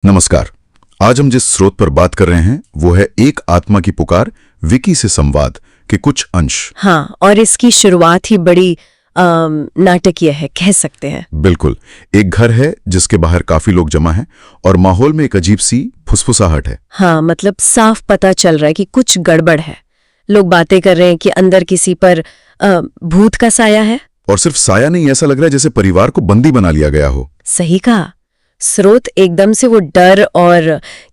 नमस्कार। आज हम जिस स्रोत पर बात कर रहे हैं वो है एक आत्मा की पुकार विकी से संवाद के कुछ अंश। हाँ, और इसकी शुरुआत ही बड़ी नाटकीय है, कह सकते हैं। बिल्कुल। एक घर है जिसके बाहर काफी लोग जमा हैं और माहौल में एक अजीब सी फुसफुसाहट है। हाँ, मतलब साफ पता चल रहा है कि कुछ गड़बड़ है। लोग बातें कर रहे हैं कि अंदर किसी पर भूत का साया है। और सिर्फ साया नहीं, ऐसा लग रहा है जैसे परिवार को बंदी बना लिया गया हो। सही कहा। स्रोत एकदम से वो डर और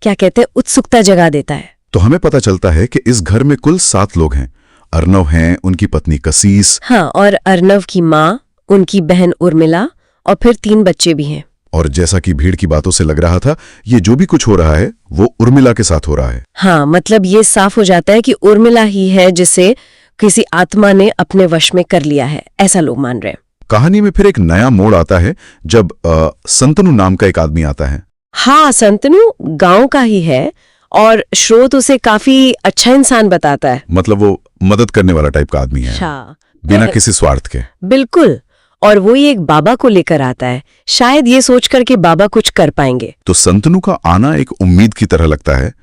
क्या कहते हैं उत्सुकता जगा देता है। तो हमें पता चलता है कि इस घर में कुल 7 लोग हैं। अर्नव हैं, उनकी पत्नी कसीस। हाँ, और अर्नव की माँ, उनकी बहन उर्मिला और फिर 3 बच्चे भी हैं। और जैसा कि भीड़ की बातों से लग रहा था, ये जो भी कुछ हो रहा है वो उर्मिला के साथ हो रहा है। हाँ, मतलब ये साफ हो जाता है कि उर्मिला ही है जिसे किसी आत्मा ने अपने वश में कर लिया है, ऐसा लोग मान रहे हैं। कहानी में फिर एक नया मोड़ आता है जब संतनु नाम का एक आदमी आता है। हाँ, संतनु गांव का ही है और स्रोत उसे काफी अच्छा इंसान बताता है। मतलब वो मदद करने वाला टाइप का आदमी है। अच्छा, बिना किसी स्वार्थ के। बिल्कुल। और वो ही एक बाबा को लेकर आता है, शायद ये सोचकर कि बाबा कुछ कर पाएंगे। तो संतनु का आना एक उम्मीद की तरह लगता है,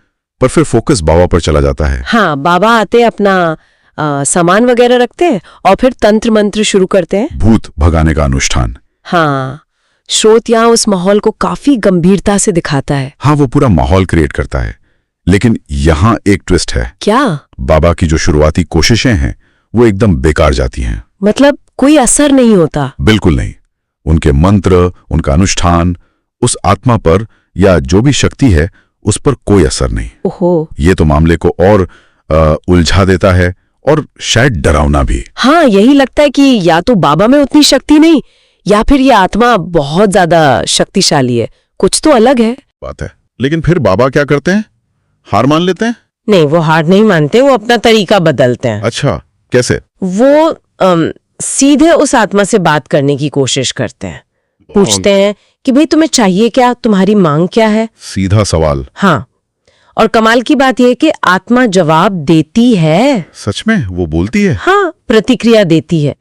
पर फिर फोकस बाबा पर चला जाता है। हाँ, बाबा आते अपना सामान वगैरह रखते हैं और फिर तंत्र मंत्र शुरू करते हैं, भूत भगाने का अनुष्ठान। हाँ, स्रोत यहाँ उस माहौल को काफी गंभीरता से दिखाता है। हाँ, वो पूरा माहौल क्रिएट करता है। लेकिन यहाँ एक ट्विस्ट है। क्या? बाबा की जो शुरुआती कोशिशें हैं वो एकदम बेकार जाती हैं। मतलब कोई असर नहीं होता? बिल्कुल नहीं। उनके मंत्र, उनका अनुष्ठान उस आत्मा पर या जो भी शक्ति है उस पर कोई असर नहीं। ओहो, ये तो मामले को और उलझा देता है और शायद डरावना भी। हाँ, यही लगता है कि या तो बाबा में उतनी शक्ति नहीं या फिर ये आत्मा बहुत ज्यादा शक्तिशाली है, कुछ तो अलग है। बात है। लेकिन फिर बाबा क्या करते हैं? हार मान लेते हैं? नहीं, वो हार नहीं मानते, वो अपना तरीका बदलते हैं। अच्छा, कैसे? वो सीधे उस आत्मा से बात करने की कोशिश करते हैं। पूछते हैं कि भाई तुम्हें चाहिए क्या, तुम्हारी मांग क्या है? सीधा सवाल। हाँ, और कमाल की बात यह है कि आत्मा जवाब देती है। सच में वो बोलती है? हाँ, प्रतिक्रिया देती है।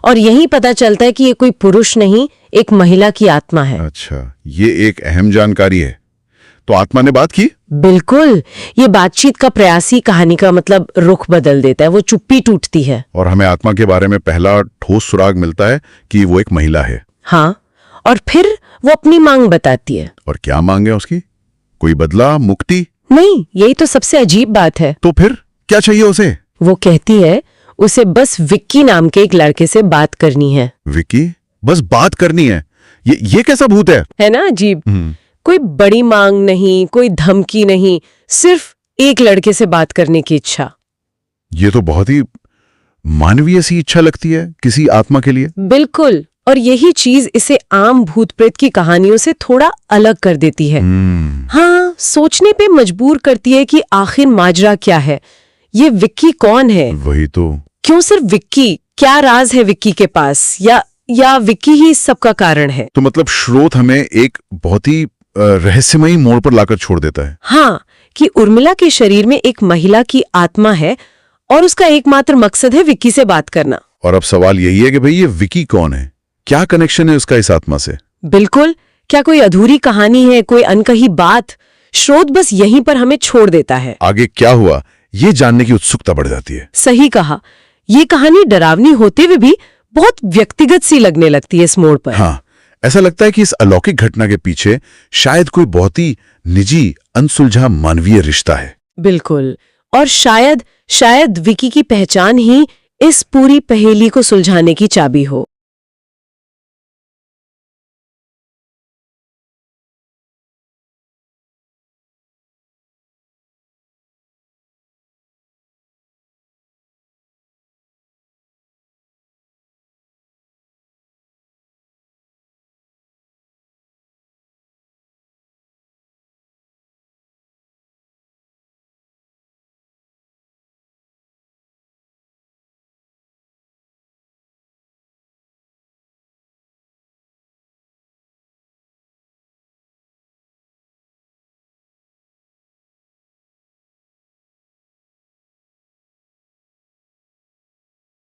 और यही पता चलता है कि ये कोई पुरुष नहीं, एक महिला की आत्मा है। अच्छा, ये एक अहम जानकारी है। तो आत्मा ने बात की? बिल्कुल। ये बातचीत का प्रयास ही कहानी का मतलब रुख बदल देता है, वो चुप्पी टूटती है। और हमें आत्मा के बारे में पहला ठोस सुराग मिलता है कि वो एक महिला है। हाँ, और फिर वो अपनी मांग बताती है। और क्या मांग है उसकी? कोई बदला, मुक्ति? नहीं, यही तो सबसे अजीब बात है। तो फिर क्या चाहिए उसे? वो कहती है उसे बस विक्की नाम के एक लड़के से बात करनी है। विक्की? बस बात करनी है? ये कैसा भूत है ना अजीब। कोई बड़ी मांग नहीं, कोई धमकी नहीं, सिर्फ एक लड़के से बात करने की इच्छा। ये तो बहुत ही मानवीय सी इच्छा लगती है किसी आत्मा के लिए। बिल्कुल, और यही चीज इसे आम भूत प्रेत की कहानियों से थोड़ा अलग कर देती है। हाँ, सोचने पे मजबूर करती है कि आखिर माजरा क्या है, ये विक्की कौन है? वही तो। क्यों सिर्फ विक्की? क्या राज है विक्की के पास, या विक्की ही सब का कारण है? तो मतलब स्रोत हमें एक बहुत ही रहस्यमयी मोड़ पर लाकर छोड़ देता है। हाँ, कि उर्मिला के शरीर में एक महिला की आत्मा है और उसका एकमात्र मकसद है विक्की से बात करना। और अब सवाल यही है कि भाई ये विक्की कौन है? क्या कनेक्शन है उसका इस आत्मा से? बिल्कुल, क्या कोई अधूरी कहानी है, कोई अनकही बात? स्रोत बस यहीं पर हमें छोड़ देता है। आगे क्या हुआ ये जानने की उत्सुकता बढ़ जाती है। सही कहा। ये कहानी डरावनी होते हुए भी बहुत व्यक्तिगत सी लगने लगती है इस मोड़ पर। हाँ, ऐसा लगता है कि इस अलौकिक घटना के पीछे शायद कोई बहुत ही निजी, अनसुलझा मानवीय रिश्ता है। बिल्कुल, और शायद विक्की की पहचान ही इस पूरी पहेली को सुलझाने की चाबी हो।